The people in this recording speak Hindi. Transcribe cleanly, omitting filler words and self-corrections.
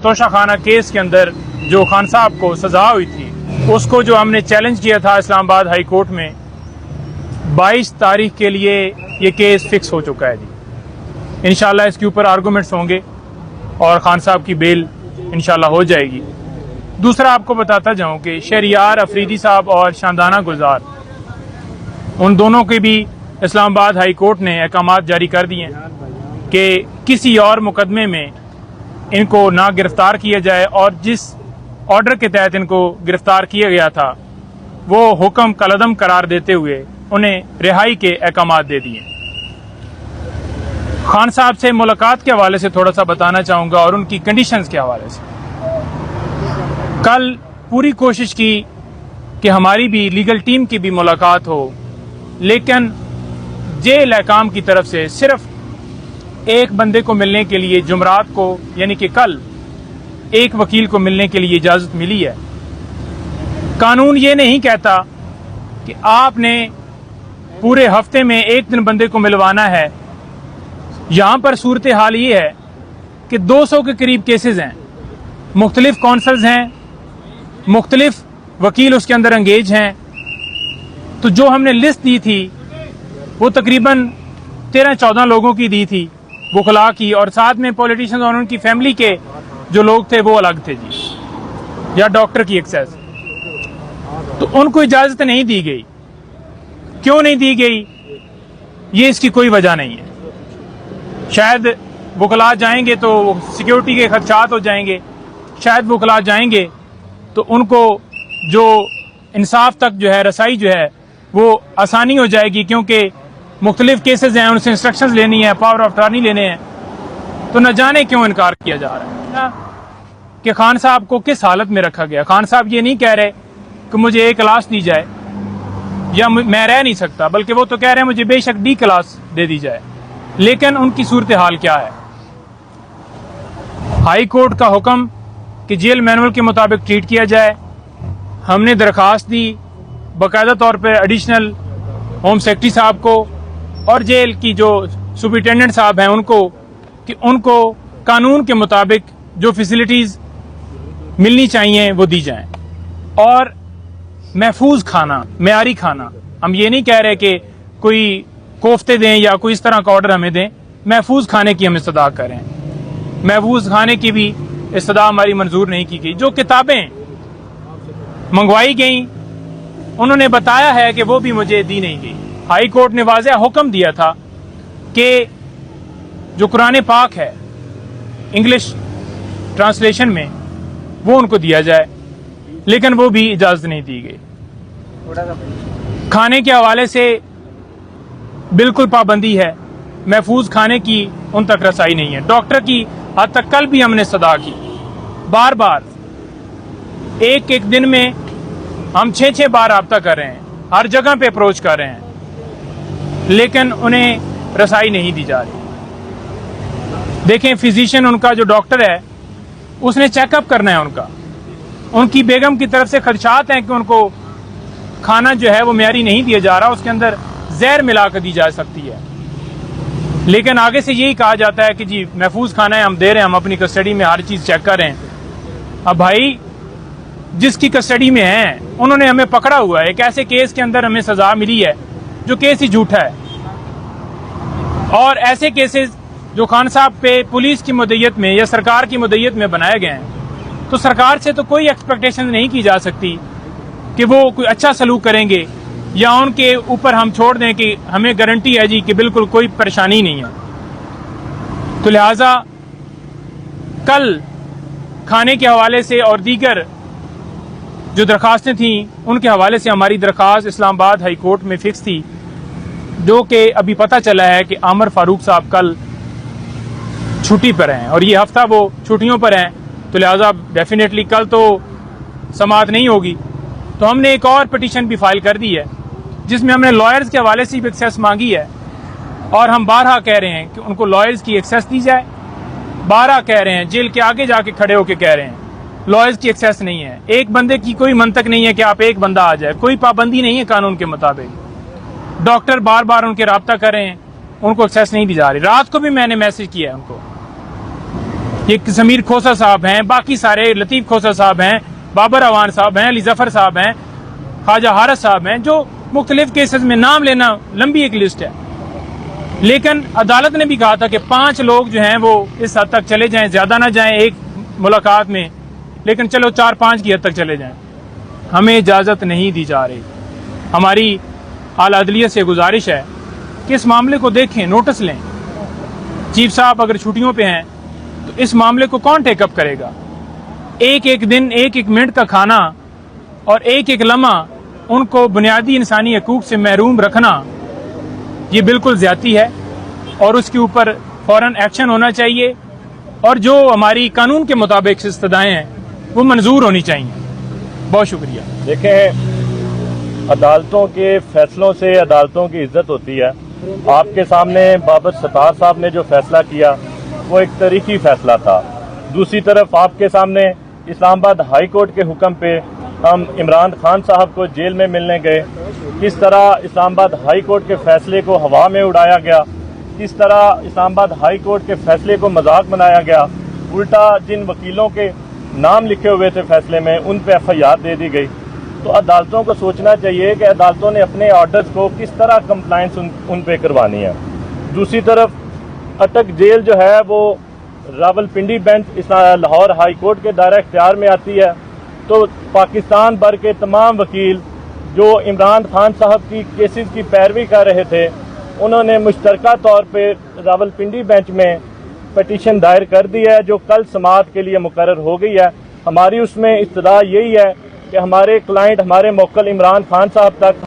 तोशा खाना केस के अंदर जो खान साहब को सजा हुई थी उसको जो हमने चैलेंज किया था इस्लामाबाद हाई कोर्ट में, 22 तारीख के लिए ये केस फिक्स हो चुका है जी। इंशाल्लाह इसके ऊपर आर्गूमेंट्स होंगे और खान साहब की बेल इंशाल्लाह हो जाएगी। दूसरा आपको बताता जाऊं कि शहरियार अफरीदी साहब और शानदाना गुलजार, उन दोनों के भी इस्लामाबाद हाई कोर्ट ने अहकामात जारी कर दिए कि किसी और मुकदमे में इनको ना गिरफ्तार किया जाए और जिस ऑर्डर के तहत इनको गिरफ्तार किया गया था वो हुक्म कलअदम करार देते हुए उन्हें रिहाई के अहकामात दे दिए। खान साहब से मुलाकात के हवाले से थोड़ा सा बताना चाहूंगा और उनकी कंडीशंस के हवाले से। कल पूरी कोशिश की कि हमारी भी लीगल टीम की भी मुलाकात हो, लेकिन जेल अहकाम की तरफ से सिर्फ एक बंदे को मिलने के लिए जुमरात को यानी कि कल एक वकील को मिलने के लिए इजाजत मिली है। कानून ये नहीं कहता कि आपने पूरे हफ्ते में एक दिन बंदे को मिलवाना है। यहां पर सूरत हाल ये है कि 200 के करीब केसेस हैं, मुख्तलिफ कौंसल्स हैं, मुख्तलिफ वकील उसके अंदर एंगेज हैं। तो जो हमने लिस्ट दी थी वो तकरीबन 13-14 लोगों की दी थी, वकला की, और साथ में पॉलिटिशियंस और उनकी फैमिली के जो लोग थे वो अलग थे जी, या डॉक्टर की एक्सेस। तो उनको इजाजत नहीं दी गई। क्यों नहीं दी गई, ये इसकी कोई वजह नहीं है। शायद वकला जाएंगे तो सिक्योरिटी के खदशात हो जाएंगे, शायद वकला जाएंगे तो उनको जो इंसाफ तक जो है रसाई जो है वो आसानी हो जाएगी, क्योंकि मुख्तलिफ केसेस हैं, उनसे इंस्ट्रक्शंस लेनी है, पावर ऑफ अटॉर्नी लेने हैं। तो न जाने क्यों इनकार किया जा रहा है कि खान साहब को किस हालत में रखा गया। खान साहब ये नहीं कह रहे कि मुझे A क्लास दी जाए या मैं रह नहीं सकता, बल्कि वो तो कह रहे हैं मुझे बेशक D क्लास दे दी जाए। लेकिन उनकी सूरत हाल क्या है? हाई कोर्ट का हुक्म कि जेल मैनुअल के मुताबिक ट्रीट किया जाए। हमने दरखास्त दी बाकायदा तौर पर एडिशनल होम सेक्रेटरी साहब को और जेल की जो सुपरिटेंडेंट साहब हैं उनको, कि उनको कानून के मुताबिक जो फैसिलिटीज मिलनी चाहिए वो दी जाएं और महफूज खाना, मेयारी खाना। हम ये नहीं कह रहे कि कोई कोफ्ते दें या कोई इस तरह का ऑर्डर हमें दें, महफूज खाने की हम इस्तदा करें। महफूज खाने की भी इस्तदा हमारी मंजूर नहीं की गई। जो किताबें मंगवाई गई उन्होंने बताया है कि वो भी मुझे दी नहीं गई। हाई कोर्ट ने वाज़ेह हुक्म दिया था कि जो कुरान पाक है इंग्लिश ट्रांसलेशन में वो उनको दिया जाए, लेकिन वो भी इजाजत नहीं दी गई। खाने के हवाले से बिल्कुल पाबंदी है, महफूज खाने की उन तक रसाई नहीं है। डॉक्टर की हद तक कल भी हमने सदा की, बार बार एक दिन में हम 6-6 बार राब्ता कर रहे हैं, हर जगह पे अप्रोच कर रहे हैं, लेकिन उन्हें रसाई नहीं दी जा रही। देखें, फिजिशियन उनका जो डॉक्टर है उसने चेकअप करना है उनका। उनकी बेगम की तरफ से खदशात हैं कि उनको खाना जो है वो मेयारी नहीं दिया जा रहा, उसके अंदर जहर मिलाकर दी जा सकती है। लेकिन आगे से यही कहा जाता है कि जी महफूज खाना है, हम दे रहे हैं, हम अपनी कस्टडी में हर चीज चेक कर रहे हैं। अब भाई जिसकी कस्टडी में है उन्होंने हमें पकड़ा हुआ है, एक ऐसे केस के अंदर हमें सजा मिली है जो केस ही झूठा है। और ऐसे केसेस जो खान साहब पे पुलिस की मुद्दत में या सरकार की मुद्दत में बनाए गए हैं, तो सरकार से तो कोई एक्सपेक्टेशन नहीं की जा सकती कि वो कोई अच्छा सलूक करेंगे या उनके ऊपर हम छोड़ दें कि हमें गारंटी है जी कि बिल्कुल कोई परेशानी नहीं है। तो लिहाजा कल खाने के हवाले से और दीगर जो दरखास्तें थी उनके हवाले से हमारी दरखास्त इस्लामाबाद हाई कोर्ट में फिक्स थी, जो कि अभी पता चला है कि आमर फारूक साहब कल छुट्टी पर हैं और ये हफ्ता वो छुट्टियों पर हैं। तो लिहाजा डेफिनेटली कल तो समाअत नहीं होगी। तो हमने एक और पिटीशन भी फाइल कर दी है जिसमें हमने लॉयर्स के हवाले से भी एक्सेस मांगी है और हम बारहा कह रहे हैं कि उनको लॉयर्स की एक्सेस दी जाए। बारहा कह रहे हैं, जेल के आगे जाके खड़े होकर कह रहे हैं लॉयर्स की एक्सेस नहीं है। एक बंदे की कोई मंतक नहीं है कि आप एक बंदा आ जाए, कोई पाबंदी नहीं है कानून के मुताबिक। डॉक्टर बार बार उनके राब्ता कर रहे हैं, उनको एक्सेस नहीं दी जा रही। रात को भी मैंने मैसेज किया है उनको ये समीर खोसा साहब हैं, बाकी सारे लतीफ़ खोसा साहब हैं, बाबर अवान साहब हैं, अली जफर साहब हैं, ख्वाजा हारिस साहब हैं, जो मुख्तलिफ केसेस में नाम लेना लंबी एक लिस्ट है। लेकिन अदालत ने भी कहा था कि 5 लोग जो हैं वो इस हद तक चले जाएं, ज्यादा ना जाएं एक मुलाकात में, लेकिन चलो 4-5 की हद तक चले जाएं। हमें इजाजत नहीं दी जा रही। हमारी आला अदलिया से गुजारिश है कि इस मामले को देखें, नोटिस लें। चीफ साहब अगर छुट्टियों पे हैं तो इस मामले को कौन टेकअप करेगा? एक एक दिन, एक एक मिनट का खाना और एक एक लम्हा उनको बुनियादी इंसानी हकूक से महरूम रखना, ये बिल्कुल ज्यादती है और उसके ऊपर फौरन एक्शन होना चाहिए और जो हमारी कानून के मुताबिक इस्तदाएं हैं वो मंजूर होनी चाहिए। बहुत शुक्रिया। देखें, अदालतों के फैसलों से अदालतों की इज्जत होती है। आपके सामने बाबर सत्तार साहब ने जो फैसला किया वो एक तारीखी फैसला था। दूसरी तरफ आपके सामने इस्लामाबाद हाई कोर्ट के हुक्म पे हम इमरान खान साहब को जेल में मिलने गए। किस तरह इस्लामाबाद हाई कोर्ट के फैसले को हवा में उड़ाया गया, किस तरह इस्लामाबाद हाई कोर्ट के फैसले को मजाक बनाया गया। उल्टा जिन वकीलों के नाम लिखे हुए थे फैसले में, उन पे FIR दे दी गई। तो अदालतों को सोचना चाहिए कि अदालतों ने अपने ऑर्डर्स को किस तरह कंप्लाइंस उन पे करवानी है। दूसरी तरफ अटक जेल जो है वो Rawalpindi bench Lahore high court के दायरा इख्तियार में आती है। तो पाकिस्तान भर के तमाम वकील जो इमरान खान साहब की केसेस की पैरवी कर रहे थे, उन्होंने मुश्तरका तौर पे रावलपिंडी बेंच में पटिशन दायर कर दी है, जो कल समाअत के लिए मुकर्रर हो गई है। हमारी उसमें इस्तदा यही है कि हमारे क्लाइंट, हमारे मोक्कल इमरान खान साहब तक